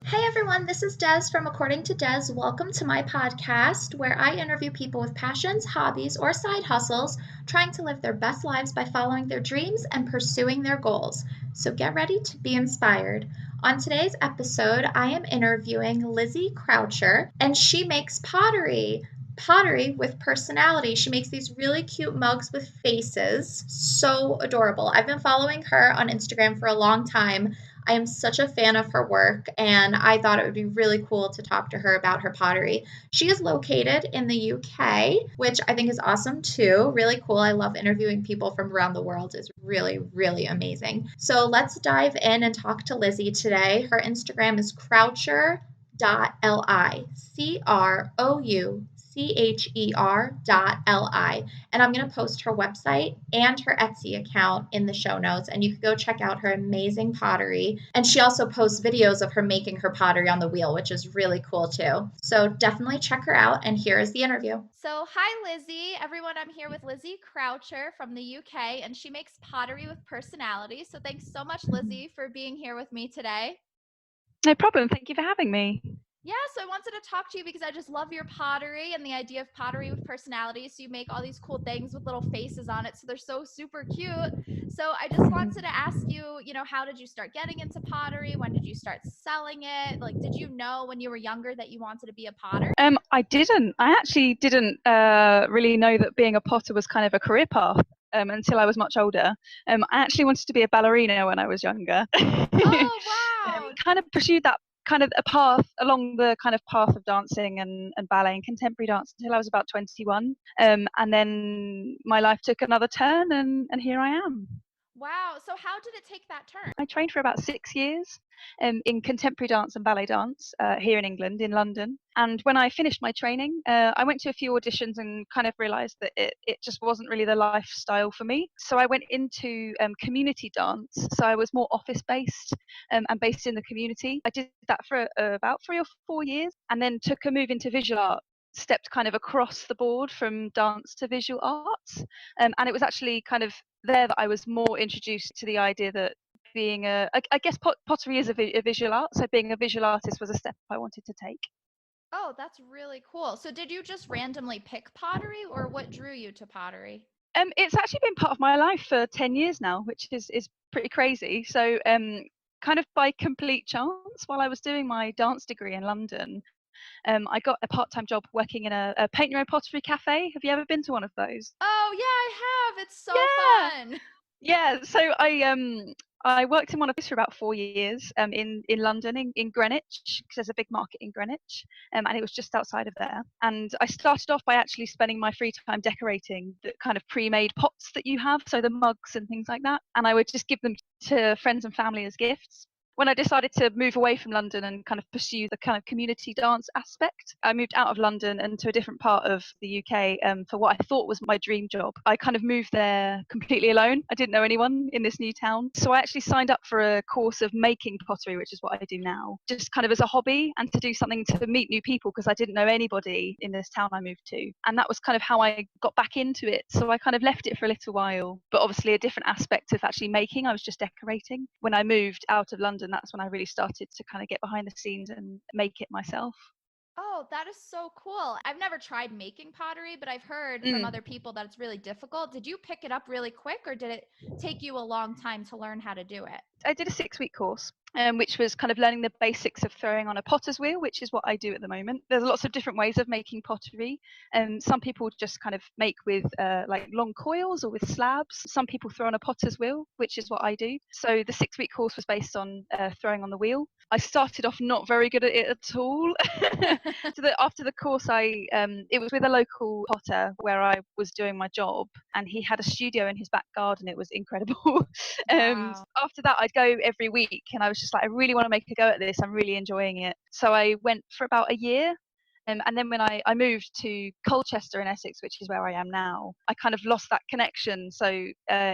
Hey everyone, this is Des from According to Des. Welcome to my podcast where I interview people with passions, hobbies, or side hustles trying to live their best lives by following their dreams and pursuing their goals. So get ready to be inspired. On today's episode, I am interviewing Lizzie Croucher, and she makes pottery. Pottery with personality. She makes these really cute mugs with faces. So adorable. I've been following her on Instagram for a long time. I am such a fan of her work, and I thought it would be really cool to talk to her about her pottery. She is located in the UK, which I think is awesome too. Really cool. I love interviewing people from around the world. It's really, really amazing. So let's dive in and talk to Lizzie today. Her Instagram is croucher.li, croucher.li. And I'm going to post her website and her Etsy account in the show notes, and you can go check out her amazing pottery. And she also posts videos of her making her pottery on the wheel, which is really cool too. So definitely check her out, and here is the interview. So hi, Lizzie. Everyone, I'm here with Lizzie Croucher from the UK, and she makes pottery with personality. So thanks so much, Lizzie, for being here with me today. No problem. Thank you for having me. Yeah, so I wanted to talk to you because I just love your pottery and the idea of pottery with personality. So you make all these cool things with little faces on it. So they're so super cute. So I just wanted to ask you, how did you start getting into pottery? When did you start selling it? Like, did you know when you were younger that you wanted to be a potter? I didn't. I actually didn't really know that being a potter was kind of a career path until I was much older. I actually wanted to be a ballerina when I was younger. Oh, wow. Kind of pursued that kind of a path along the kind of path of dancing and ballet and contemporary dance until I was about 21. And then my life took another turn and here I am. Wow. So how did it take that turn? I trained for about 6 years in contemporary dance and ballet dance here in England, in London. And when I finished my training, I went to a few auditions and kind of realised that it just wasn't really the lifestyle for me. So I went into community dance. So I was more office-based and based in the community. I did that for about 3 or 4 years and then took a move into visual art, stepped kind of across the board from dance to visual arts. And it was actually kind of there that I was more introduced to the idea that being I guess pottery is a visual art, so being a visual artist was a step I wanted to take. Oh, that's really cool. So did you just randomly pick pottery, or what drew you to pottery? It's actually been part of my life for 10 years now, which is pretty crazy. So kind of by complete chance, while I was doing my dance degree in London, I got a part-time job working in a paint your own pottery cafe. Have you ever been to one of those? Oh, yeah, I have. It's so Yeah. fun. Yeah, so I worked in one of those for about 4 years in London in Greenwich, because there's a big market in Greenwich, and it was just outside of there. And I started off by actually spending my free time decorating the kind of pre-made pots that you have, so the mugs and things like that. And I would just give them to friends and family as gifts. When I decided to move away from London and kind of pursue the kind of community dance aspect, I moved out of London and to a different part of the UK for what I thought was my dream job. I kind of moved there completely alone. I didn't know anyone in this new town. So I actually signed up for a course of making pottery, which is what I do now, just kind of as a hobby and to do something to meet new people because I didn't know anybody in this town I moved to. And that was kind of how I got back into it. So I kind of left it for a little while, but obviously a different aspect of actually making. I was just decorating. When I moved out of London, that's when I really started to kind of get behind the scenes and make it myself. Oh, that is so cool. I've never tried making pottery, but I've heard from Mm. other people that it's really difficult. Did you pick it up really quick, or did it take you a long time to learn how to do it? I did a 6-week course, which was kind of learning the basics of throwing on a potter's wheel, which is what I do at the moment. There's lots of different ways of making pottery. Some people just kind of make with like long coils or with slabs. Some people throw on a potter's wheel, which is what I do. So the 6-week course was based on throwing on the wheel. I started off not very good at it at all. So after the course, it was with a local potter where I was doing my job, and he had a studio in his back garden. It was incredible. Wow. After that, I'd go every week, and I was just like, I really want to make a go at this. I'm really enjoying it. So I went for about a year. And then when I moved to Colchester in Essex, which is where I am now, I kind of lost that connection. So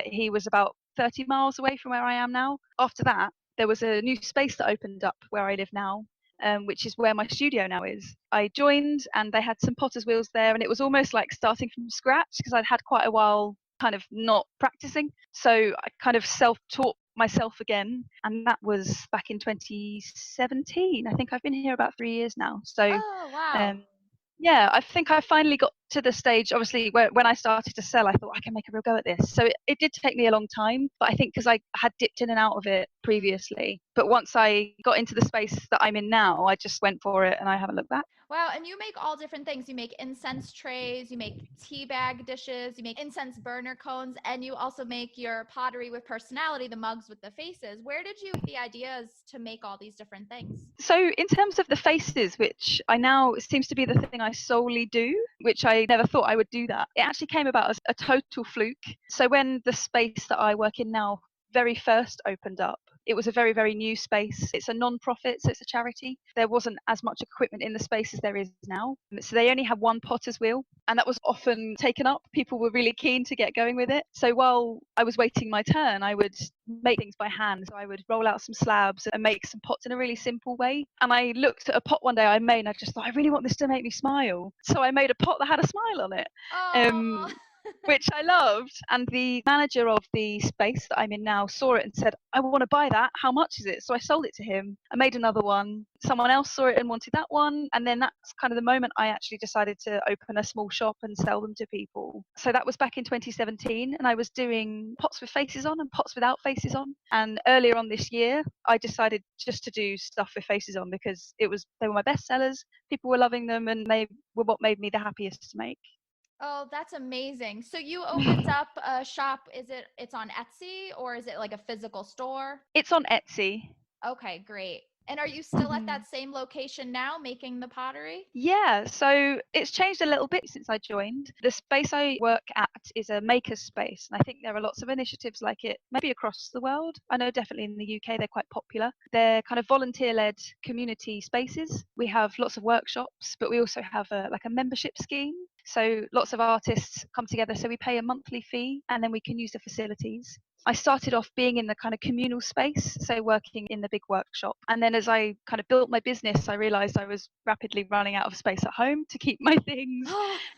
he was about 30 miles away from where I am now. After that, there was a new space that opened up where I live now, which is where my studio now is. I joined and they had some potter's wheels there, and it was almost like starting from scratch because I'd had quite a while kind of not practicing. So I kind of self-taught myself again, and that was back in 2017. I think I've been here about 3 years now. So Oh, wow. um, yeah, I think I finally got to the stage, obviously, where when I started to sell, I thought I can make a real go at this. So it did take me a long time, but I think because I had dipped in and out of it previously. But once I got into the space that I'm in now, I just went for it and I haven't looked back. Wow, and you make all different things. You make incense trays, you make tea bag dishes, you make incense burner cones, and you also make your pottery with personality, the mugs with the faces. Where did you get the ideas to make all these different things? So in terms of the faces, which I now seems to be the thing I solely do, which I never thought I would do that, it actually came about as a total fluke. So when the space that I work in now very first opened up, it was a very, very new space. It's a non-profit, so it's a charity. There wasn't as much equipment in the space as there is now. So they only had one potter's wheel, and that was often taken up. People were really keen to get going with it. So while I was waiting my turn, I would make things by hand. So I would roll out some slabs and make some pots in a really simple way. And I looked at a pot one day I made, and I just thought, I really want this to make me smile. So I made a pot that had a smile on it. Oh, Which I loved. And the manager of the space that I'm in now saw it and said, I want to buy that. How much is it? So I sold it to him. I made another one. Someone else saw it and wanted that one. And then that's kind of the moment I actually decided to open a small shop and sell them to people. So that was back in 2017. And I was doing pots with faces on and pots without faces on. And earlier on this year, I decided just to do stuff with faces on because they were my best sellers. People were loving them and they were what made me the happiest to make. oh, that's amazing. So you opened up a shop. It's on Etsy or is it like a physical store? It's on Etsy. Okay, great. And are you still at that same location now making the pottery? Yeah, so it's changed a little bit since I joined. The space I work at is a maker's space, and I think there are lots of initiatives like it, maybe across the world. I know definitely in the UK they're quite popular. They're kind of volunteer-led community spaces. We have lots of workshops, but we also have like a membership scheme. So lots of artists come together, so we pay a monthly fee, and then we can use the facilities. I started off being in the kind of communal space, so working in the big workshop. And then as I kind of built my business, I realized I was rapidly running out of space at home to keep my things.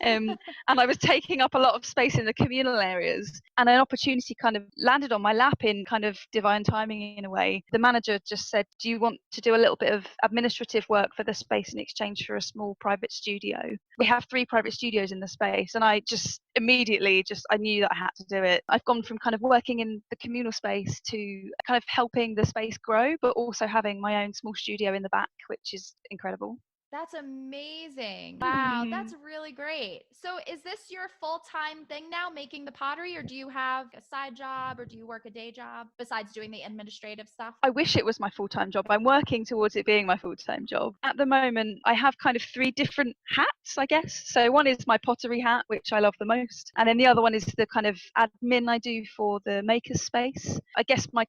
And I was taking up a lot of space in the communal areas. And an opportunity kind of landed on my lap in kind of divine timing in a way. The manager just said, do you want to do a little bit of administrative work for the space in exchange for a small private studio? We have 3 private studios in the space. And I just immediately I knew that I had to do it. I've gone from kind of working in the communal space to kind of helping the space grow, but also having my own small studio in the back, which is incredible. That's amazing. Wow, that's really great. So is this your full-time thing now, making the pottery, or do you have a side job or do you work a day job besides doing the administrative stuff? I wish it was my full-time job. I'm working towards it being my full-time job. At the moment, I have kind of 3 different hats, I guess. So one is my pottery hat, which I love the most. And then the other one is the kind of admin I do for the maker's space. I guess I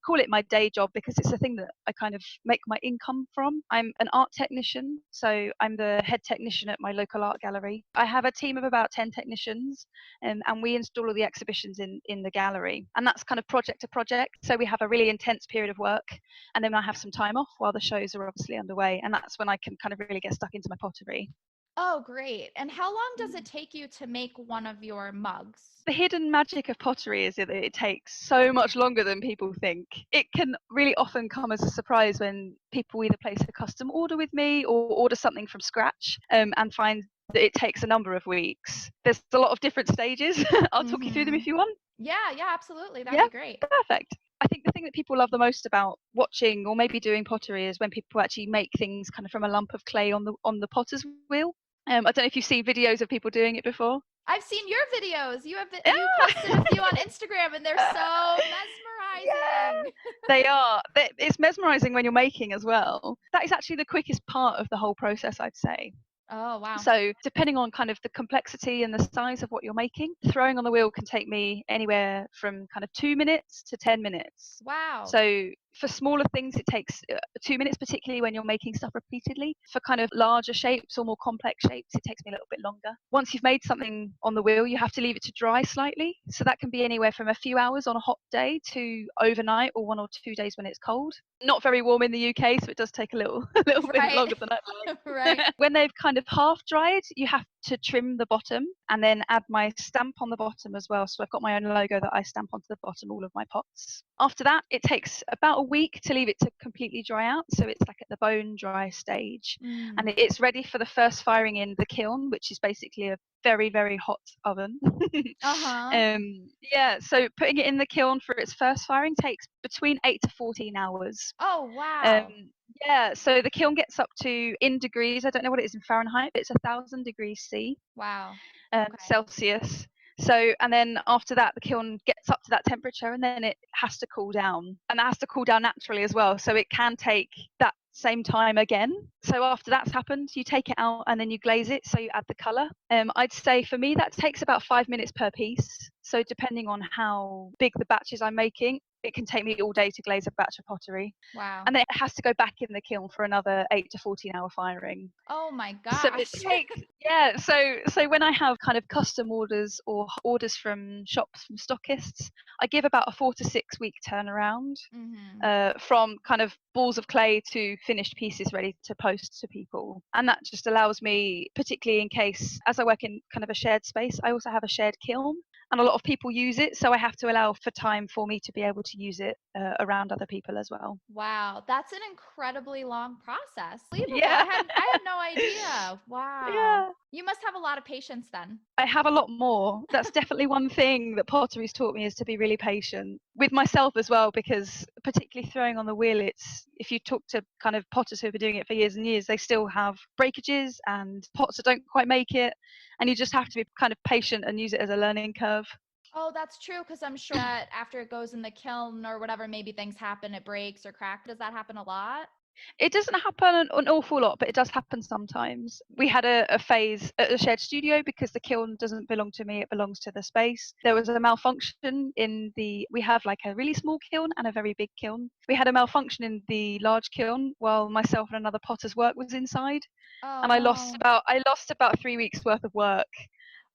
call it my day job because it's a thing that I kind of make my income from. I'm an art technician, so I'm the head technician at my local art gallery. I have a team of about 10 technicians, and we install all the exhibitions in the gallery. And that's kind of project to project. So we have a really intense period of work, and then I have some time off while the shows are obviously underway, and that's when I can kind of really get stuck into my pottery. Oh, great. And how long does it take you to make one of your mugs? The hidden magic of pottery is that it takes so much longer than people think. It can really often come as a surprise when people either place a custom order with me or order something from scratch, and find that it takes a number of weeks. There's a lot of different stages. I'll talk you through them if you want. Yeah, absolutely. That'd Yeah, be great. perfect. I think the thing that people love the most about watching or maybe doing pottery is when people actually make things kind of from a lump of clay on the potter's wheel. I don't know if you've seen videos of people doing it before. I've seen your videos. You Yeah. posted a few on Instagram and they're so Yeah, mesmerizing. they are. It's mesmerizing when you're making as well. That is actually the quickest part of the whole process, I'd say. Oh, wow. So depending on kind of the complexity and the size of what you're making, throwing on the wheel can take me anywhere from kind of 2 minutes to 10 minutes. Wow. So for smaller things, it takes 2 minutes, particularly when you're making stuff repeatedly. For kind of larger shapes or more complex shapes, it takes me a little bit longer. Once you've made something on the wheel, you have to leave it to dry slightly. So that can be anywhere from a few hours on a hot day to overnight or 1 or 2 days when it's cold. Not very warm in the UK, so it does take a little bit Right. longer than I'd like. Right. When they've kind of half dried, you have to trim the bottom and then add my stamp on the bottom as well. So I've got my own logo that I stamp onto the bottom all of my pots. After that, it takes about a week to leave it to completely dry out. So it's like at the bone dry stage. And it's ready for the first firing in the kiln, which is basically a very, very hot oven. Yeah, so putting it in the kiln for its first firing takes between 8 to 14 hours. Oh, wow. Yeah, so the kiln gets up to, in degrees, I don't know what it is in Fahrenheit, but it's 1,000 degrees C. Wow. Celsius. So, and then after that, the kiln gets up to that temperature and then it has to cool down. And that has to cool down naturally as well. So it can take that same time again. So after that's happened, you take it out and then you glaze it. So you add the colour. I'd say for me, that takes about 5 minutes per piece. So depending on how big the batches I'm making, it can take me all day to glaze a batch of pottery. Wow. And then it has to go back in the kiln for another 8 to 14 hour firing. Oh my So it gosh. takes, yeah. So when I have kind of custom orders or orders from shops, from stockists, I give about a 4 to 6 week turnaround from kind of balls of clay to finished pieces ready to post to people. And that just allows me, particularly in case, as I work in kind of a shared space, I also have a shared kiln. And a lot of people use it, so I have to allow for time for me to be able to use it around other people as well. Wow, that's an incredibly long process. Unbelievable. Yeah. I had no idea. Wow. Yeah. You must have a lot of patience then. I have a lot more. That's definitely one thing that pottery's taught me, is to be really patient with myself as well, because particularly throwing on the wheel, it's, if you talk to kind of potters who have been doing it for years and years, they still have breakages and pots that don't quite make it, and you just have to be kind of patient and use it as a learning curve. Oh, that's true, because I'm sure that after it goes in the kiln or whatever, maybe things happen, it breaks or cracks. Does that happen a lot? It doesn't happen an awful lot, but it does happen sometimes. We had a phase at the shared studio, because the kiln doesn't belong to me, it belongs to the space. There was a malfunction in the, we have like a really small kiln and a very big kiln. We had a malfunction in the large kiln while myself and another potter's work was inside. Oh, And I lost about 3 weeks worth of work.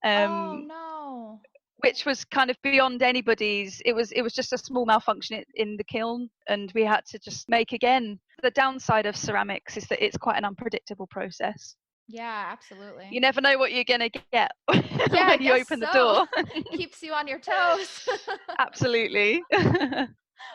Oh, no. Which was kind of beyond anybody's. It was just a small malfunction in the kiln, and we had to just make again. The downside of ceramics is that it's quite an unpredictable process. Yeah, absolutely. You never know what you're going to get Yeah, when you open the door. Keeps you on your toes. Absolutely.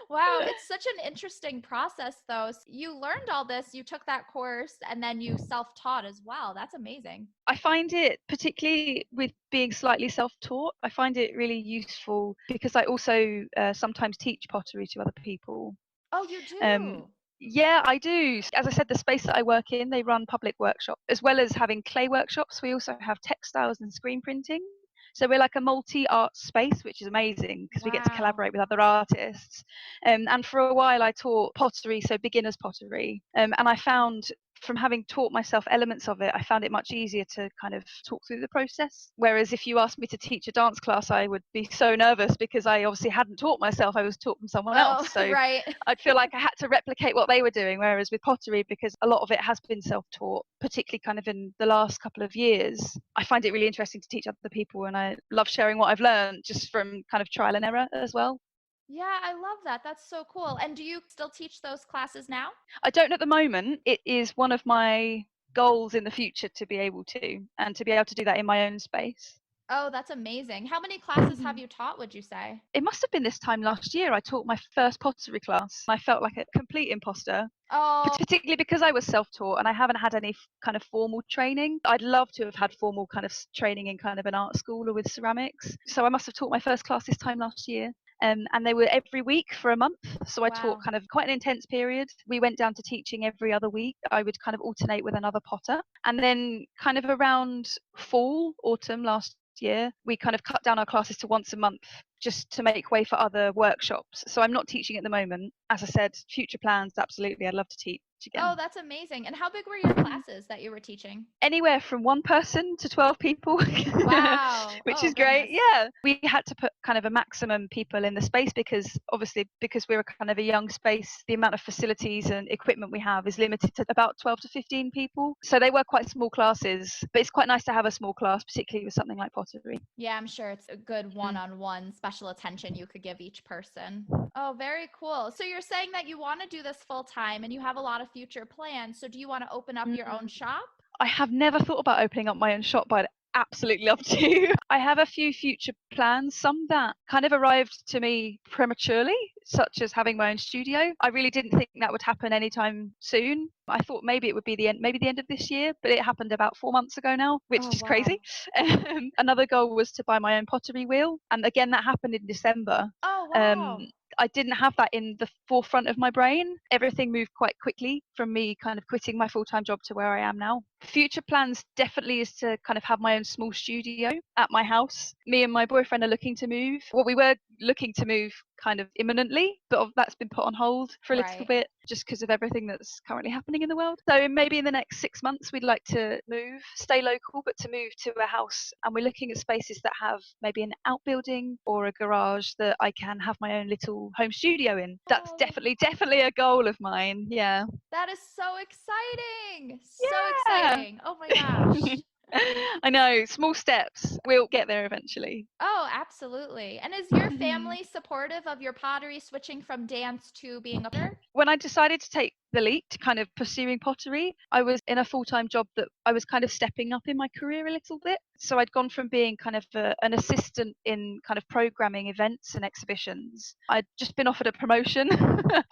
Wow, it's such an interesting process though. You learned all this, you took that course, and then you self-taught as well. That's amazing. I find it, particularly with being slightly self-taught, I find it really useful because I also sometimes teach pottery to other people. Oh, you do? Yeah, I do. As I said, the space that I work in, they run public workshops. As well as having clay workshops, we also have textiles and screen printing. So we're like a multi-art space, which is amazing because we get to collaborate with other artists. And for a while, I taught pottery, so beginners pottery. And I found, from having taught myself elements of it, I found it much easier to kind of talk through the process. Whereas if you asked me to teach a dance class, I would be so nervous because I obviously hadn't taught myself, I was taught from someone else. So right. I'd feel like I had to replicate what they were doing. Whereas with pottery, because a lot of it has been self-taught, particularly kind of in the last couple of years, I find it really interesting to teach other people, and I love sharing what I've learned just from kind of trial and error as well. Yeah, I love that. That's so cool. And do you still teach those classes now? I don't at the moment. It is one of my goals in the future to be able to, and to be able to do that in my own space. Oh, that's amazing. How many classes have you taught, would you say? It must have been this time last year I taught my first pottery class. I felt like a complete imposter. Oh, Particularly because I was self-taught and I haven't had any kind of formal training. I'd love to have had formal kind of training in kind of an art school or with ceramics. So I must have taught my first class this time last year. And they were every week for a month. So I taught kind of quite an intense period. We went down to teaching every other week. I would kind of alternate with another potter. And then kind of around fall, autumn last year, we kind of cut down our classes to once a month just to make way for other workshops. So I'm not teaching at the moment. As I said, future plans, absolutely. I'd love to teach again. Oh, that's amazing. And how big were your classes that you were teaching? Anywhere from 1 person to 12 people. Wow. Which is great. Yeah. We had to put kind of a maximum people in the space because obviously, because we're kind of a young space, the amount of facilities and equipment we have is limited to about 12 to 15 people. So they were quite small classes, but it's quite nice to have a small class, particularly with something like pottery. Yeah, I'm sure it's a good one-on-one special attention you could give each person. Oh, very cool. So you're saying that you want to do this full time and you have a lot of future plans. So do you want to open up your own shop? I have never thought about opening up my own shop, but absolutely love to. I have a few future plans, some that kind of arrived to me prematurely, such as having my own studio. I really didn't think that would happen anytime soon. I thought maybe it would be maybe the end of this year, but it happened about 4 months ago now, which Oh, is crazy. wow. Another goal was to buy my own pottery wheel, and again that happened in December. Oh, Um, wow. I didn't have that in the forefront of my brain. Everything moved quite quickly from me kind of quitting my full-time job to where I am now. Future plans definitely is to kind of have my own small studio at my house. Me and my boyfriend are looking to move. Well, we were looking to move kind of imminently, but that's been put on hold for a little Right. bit just because of everything that's currently happening in the world. So maybe in the next 6 months we'd like to move, stay local, but to move to a house. And we're looking at spaces that have maybe an outbuilding or a garage that I can have my own little home studio in. That's Oh, definitely a goal of mine. Yeah. that is so exciting. So Yeah. exciting. Oh my gosh. I know, small steps. We'll get there eventually. Oh, absolutely. And is your family supportive of your pottery switching from dance to being a potter? When I decided to take the leap to kind of pursuing pottery, I was in a full-time job that I was kind of stepping up in my career a little bit. So I'd gone from being kind of an assistant in kind of programming events and exhibitions. I'd just been offered a promotion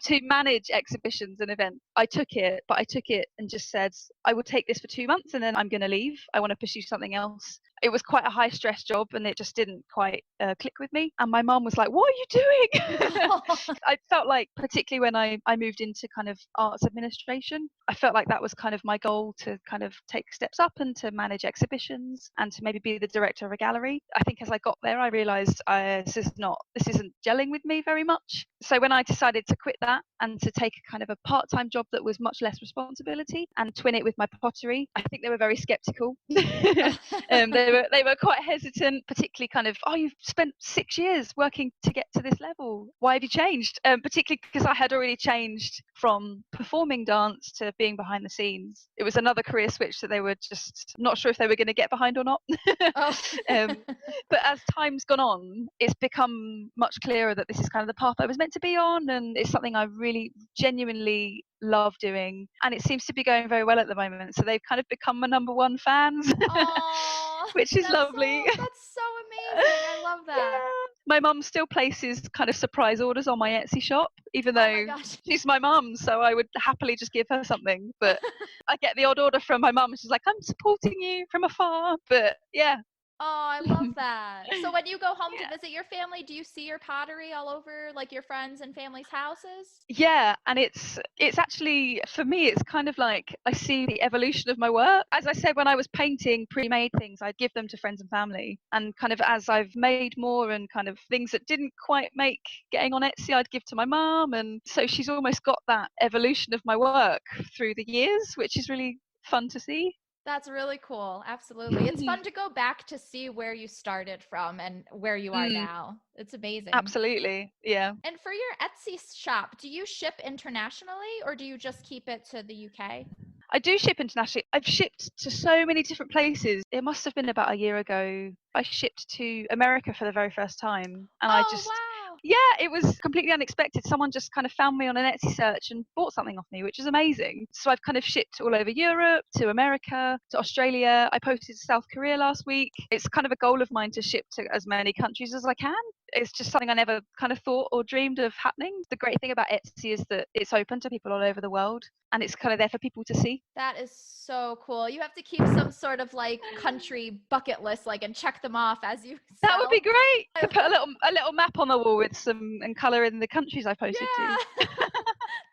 to manage exhibitions and events. I took it, but I took it and just said, I will take this for 2 months and then I'm going to leave. I want to pursue something else. It was quite a high stress job and it just didn't quite click with me. And my mum was like, what are you doing? I felt like, particularly when I moved into kind of arts administration, I felt like that was kind of my goal, to kind of take steps up and to manage exhibitions and to maybe be the director of a gallery. I think as I got there, I realised this isn't gelling with me very much. So when I decided to quit that and to take a kind of a part-time job that was much less responsibility and twin it with my pottery, I think they were very skeptical. They were quite hesitant, particularly kind of, oh, you've spent 6 years working to get to this level. Why have you changed? Particularly because I had already changed from performing dance to being behind the scenes. It was another career switch that they were just not sure if they were going to get behind or not. Oh. um, but as time's gone on, it's become much clearer that this is kind of the path I was meant to be on, and it's something I really genuinely love doing, and it seems to be going very well at the moment. So they've kind of become my number one fans, Oh, which is that's lovely. so amazing. I love that. Yeah. My mum still places kind of surprise orders on my Etsy shop, even Oh my though gosh. she's my mum, so I would happily just give her something. But I get the odd order from my mum. She's like, I'm supporting you from afar. But yeah. Oh, I love that. So when you go home to Yeah. visit your family, do you see your pottery all over like your friends and family's houses? Yeah, and it's actually, for me, it's kind of like I see the evolution of my work. As I said, when I was painting pre-made things, I'd give them to friends and family, and kind of as I've made more and kind of things that didn't quite make getting on Etsy, I'd give to my mum, and so she's almost got that evolution of my work through the years, which is really fun to see. That's really cool. Absolutely. It's fun to go back to see where you started from and where you are Mm, now. It's amazing. absolutely, yeah. And for your Etsy shop, do you ship internationally or do you just keep it to the UK? I do ship internationally. I've shipped to so many different places. It must have been about a year ago. I shipped to America for the very first time. And Oh, wow. yeah, it was completely unexpected. Someone just kind of found me on an Etsy search and bought something off me, which is amazing. So I've kind of shipped all over Europe, to America, to Australia. I posted to South Korea last week. It's kind of a goal of mine to ship to as many countries as I can. It's just something I never kind of thought or dreamed of happening. The great thing about Etsy is that it's open to people all over the world and it's kind of there for people to see. That is so cool. You have to keep some sort of like country bucket list, like, and check them off as you That would be sell. great. I Could put love, a little map on the wall with some and colour in the countries I posted to. yeah.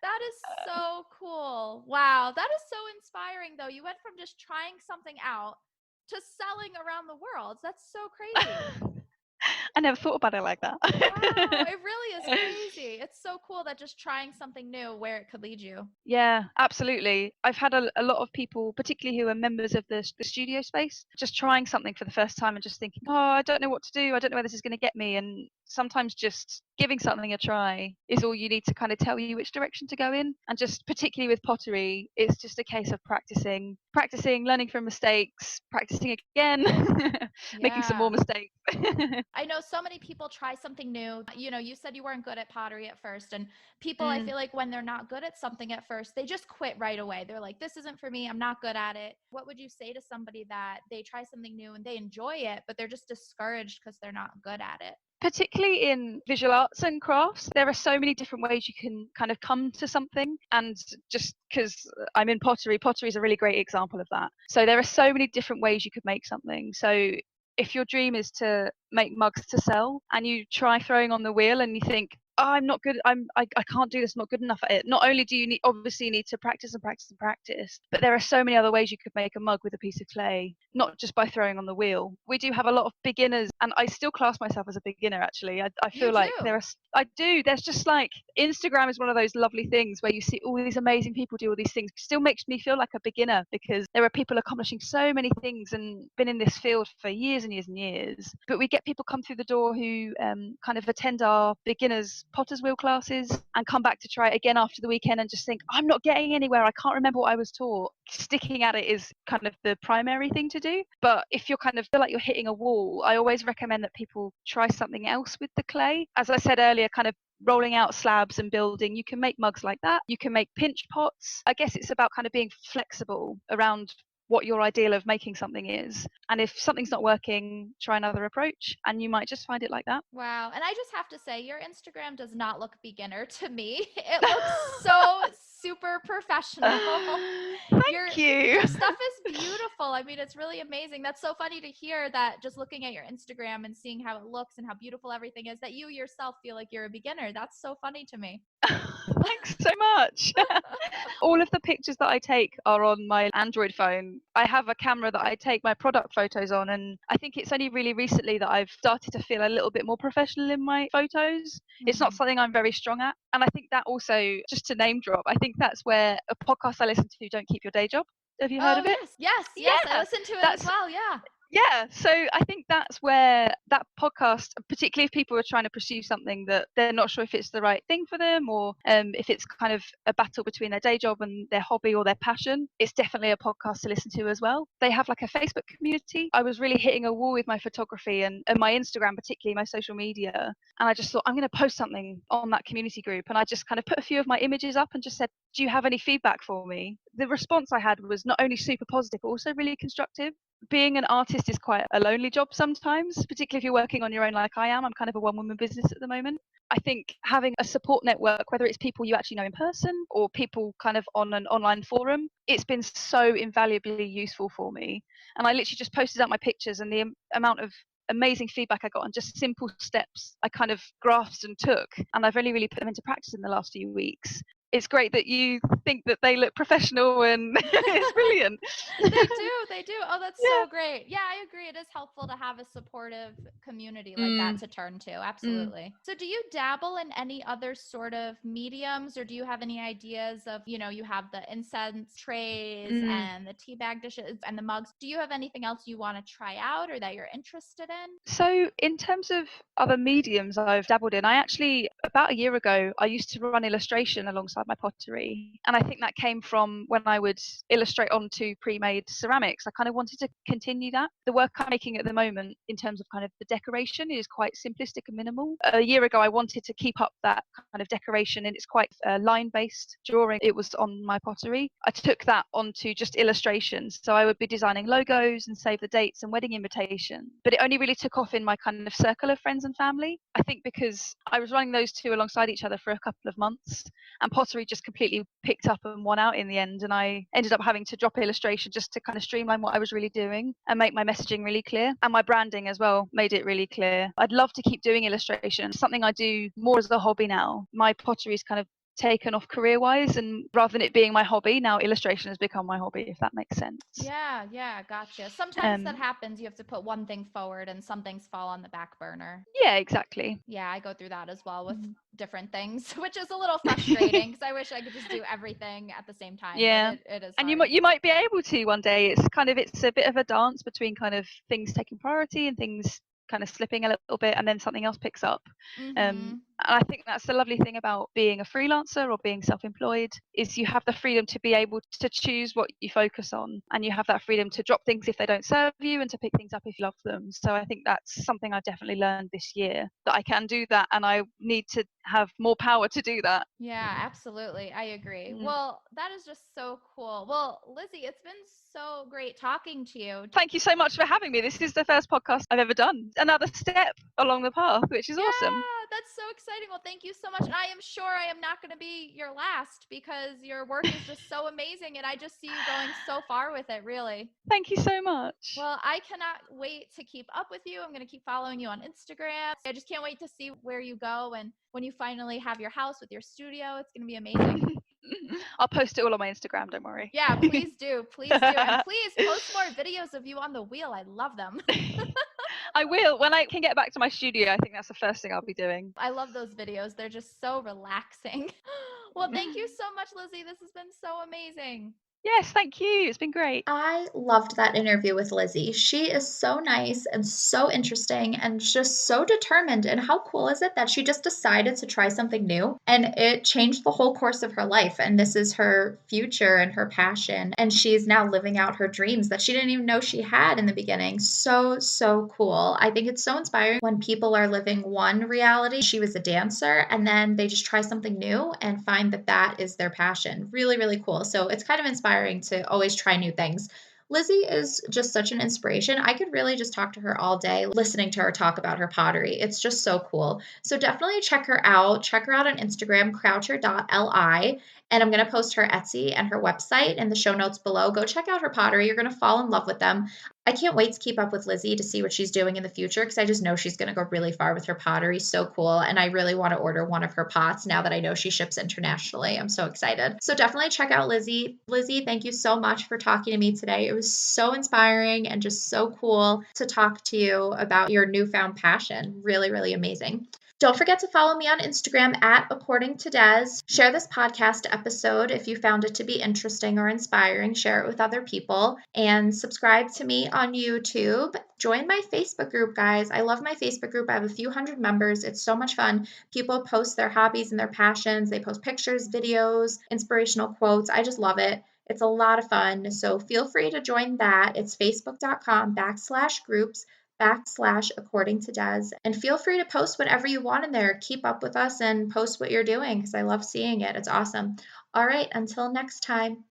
That is so cool. Wow. That is so inspiring, though. You went from just trying something out to selling around the world. That's so crazy. I never thought about it like that. Wow. It really is crazy. It's so cool that just trying something new, where it could lead you. Yeah, absolutely. I've had a lot of people, particularly who are members of the studio space, just trying something for the first time and just thinking, oh, I don't know what to do. I don't know where this is going to get me. And sometimes just giving something a try is all you need to kind of tell you which direction to go in. And just particularly with pottery, it's just a case of practicing, learning from mistakes, practicing again, making some more Yeah. mistakes. I know so many people try something new. You know, you said you weren't good at pottery at first, and people, I Mm. feel like when they're not good at something at first, they just quit right away. They're like, this isn't for me. I'm not good at it. What would you say to somebody that they try something new and they enjoy it, but they're just discouraged because they're not good at it? Particularly in visual arts and crafts, there are so many different ways you can kind of come to something. And just because I'm in pottery, pottery is a really great example of that. So there are so many different ways you could make something. So if your dream is to make mugs to sell and you try throwing on the wheel and you think, oh, I'm not good, I can't do this, I'm not good enough at it. Not only do you need, obviously you need to practice and practice and practice, but there are so many other ways you could make a mug with a piece of clay, not just by throwing on the wheel. We do have a lot of beginners, and I still class myself as a beginner actually. I You feel like do. I do, there's just like, Instagram is one of those lovely things where you see all these amazing people do all these things. It still makes me feel like a beginner because there are people accomplishing so many things and been in this field for years and years and years. But we get people come through the door who kind of attend our beginners potter's wheel classes and come back to try it again after the weekend and just think, I'm not getting anywhere, I can't remember what I was taught. Sticking at it is kind of the primary thing to do. But if you're kind of feel like you're hitting a wall, I always recommend that people try something else with the clay. As I said earlier, kind of rolling out slabs and building, you can make mugs like that, you can make pinch pots. I guess it's about kind of being flexible around what your ideal of making something is. And if something's not working, try another approach and you might just find it like that. Wow. And I just have to say, your Instagram does not look beginner to me. It looks so super professional. Your Thank you. your stuff is beautiful. I mean, it's really amazing. That's so funny to hear that just looking at your Instagram and seeing how it looks and how beautiful everything is, that you yourself feel like you're a beginner. That's so funny to me. Thanks so much. All of the pictures that I take are on my Android phone. I have a camera that I take my product photos on, and I think it's only really recently that I've started to feel a little bit more professional in my photos. It's not something I'm very strong at. And I think that also, just to name drop, I think that's where a podcast I listen to, Don't Keep Your Day Job. Have you heard Oh, of it? yes. Yes. Yes. I Yeah, listened to it as that's well. Yeah. yeah, so I think that's where that podcast, particularly if people are trying to pursue something that they're not sure if it's the right thing for them, or if it's kind of a battle between their day job and their hobby or their passion, it's definitely a podcast to listen to as well. They have like a Facebook community. I was really hitting a wall with my photography and my Instagram, particularly my social media. And I just thought, I'm going to post something on that community group. And I just kind of put a few of my images up and just said, do you have any feedback for me? The response I had was not only super positive, but also really constructive. Being an artist is quite a lonely job sometimes, particularly if you're working on your own like I am. I'm kind of a one-woman business at the moment. I think having a support network, whether it's people you actually know in person or people kind of on an online forum, it's been so invaluably useful for me. And I literally just posted out my pictures, and the amount of amazing feedback I got on just simple steps I kind of grasped and took, and I've only really put them into practice in the last few weeks. It's great that you think that they look professional, and it's brilliant. They do. Oh, that's Yeah. so great. Yeah, I agree. It is helpful to have a supportive community like that Mm, to turn to. mm, Absolutely. So, do you dabble in any other sort of mediums, or do you have any ideas of, you have the incense trays mm. and the tea bag dishes and the mugs. Do you have anything else you want to try out or that you're interested in? So, in terms of other mediums I've dabbled in, I actually, about a year ago, I used to run illustration alongside my pottery. And I think that came from when I would illustrate onto pre-made ceramics. I kind of wanted to continue that. The work I'm making at the moment, in terms of kind of the decoration, is quite simplistic and minimal. A year ago, I wanted to keep up that kind of decoration, and it's quite line-based drawing. It was on my pottery. I took that onto just illustrations. So I would be designing logos and save the dates and wedding invitations. But it only really took off in my kind of circle of friends and family. I think because I was running those two alongside each other for a couple of months, and pottery just completely picked up and won out in the end. And I ended up having to drop illustration just to kind of streamline what I was really doing and make my messaging really clear. And my branding as well made it really clear. I'd love to keep doing illustration, something I do more as a hobby now. My pottery is kind of taken off career wise, and rather than it being my hobby, now illustration has become my hobby, if that makes sense. Yeah, gotcha. Sometimes that um happens. You have to put one thing forward and some things fall on the back burner. yeah, exactly. Yeah, I go through that as well with Mhm. different things, which is a little frustrating because I wish I could just do everything at the same time, but Yeah, it is and you hard. might be able to one day. It's a bit of a dance between kind of things taking priority and things kind of slipping a little bit, and then something else picks up. Mhm. And I think that's the lovely thing about being a freelancer or being self-employed, is you have the freedom to be able to choose what you focus on, and you have that freedom to drop things if they don't serve you and to pick things up if you love them. So I think that's something I definitely learned this year, that I can do that, and I need to have more power to do that. Yeah, absolutely. I agree. Mm. Well, that is just so cool. Well, Lizzie, it's been so great talking to you. Thank you so much for having me. This is the first podcast I've ever done. Another step along the path, which is Yeah, awesome. that's so exciting. Well, thank you so much. And I am sure I am not going to be your last, because your work is just so amazing. And I just see you going so far with it, really. Thank you so much. Well, I cannot wait to keep up with you. I'm going to keep following you on Instagram. I just can't wait to see where you go, and when you finally have your house with your studio. It's going to be amazing. I'll post it all on my Instagram, don't worry. Yeah, please do. Please do. And please post more videos of you on the wheel. I love them. I will. When I can get back to my studio, I think that's the first thing I'll be doing. I love those videos. They're just so relaxing. Well, thank you so much, Lizzie. This has been so amazing. Yes, thank you. It's been great. I loved that interview with Lizzie. She is so nice and so interesting and just so determined. And how cool is it that she just decided to try something new and it changed the whole course of her life? And this is her future and her passion. And she's now living out her dreams that she didn't even know she had in the beginning. So, so cool. I think it's so inspiring when people are living one reality. She was a dancer, and then they just try something new and find that that is their passion. Really, really cool. So it's kind of inspiring to always try new things. Lizzie is just such an inspiration. I could really just talk to her all day listening to her talk about her pottery. It's just so cool. So definitely check her out. Check her out on Instagram, croucher.li. And I'm going to post her Etsy and her website in the show notes below. Go check out her pottery. You're going to fall in love with them. I can't wait to keep up with Lizzie to see what she's doing in the future, because I just know she's going to go really far with her pottery. So cool. And I really want to order one of her pots now that I know she ships internationally. I'm so excited. So definitely check out Lizzie. Lizzie, thank you so much for talking to me today. It was so inspiring and just so cool to talk to you about your newfound passion. Really, really amazing. Don't forget to follow me on Instagram at AccordingtoDes. Share this podcast episode if you found it to be interesting or inspiring. Share it with other people, and subscribe to me on YouTube. Join my Facebook group, guys. I love my Facebook group. I have a few hundred members. It's so much fun. People post their hobbies and their passions. They post pictures, videos, inspirational quotes. I just love it. It's a lot of fun. So feel free to join that. It's facebook.com/groups/AccordingtoDes. And feel free to post whatever you want in there. Keep up with us and post what you're doing, because I love seeing it. It's awesome. All right, until next time.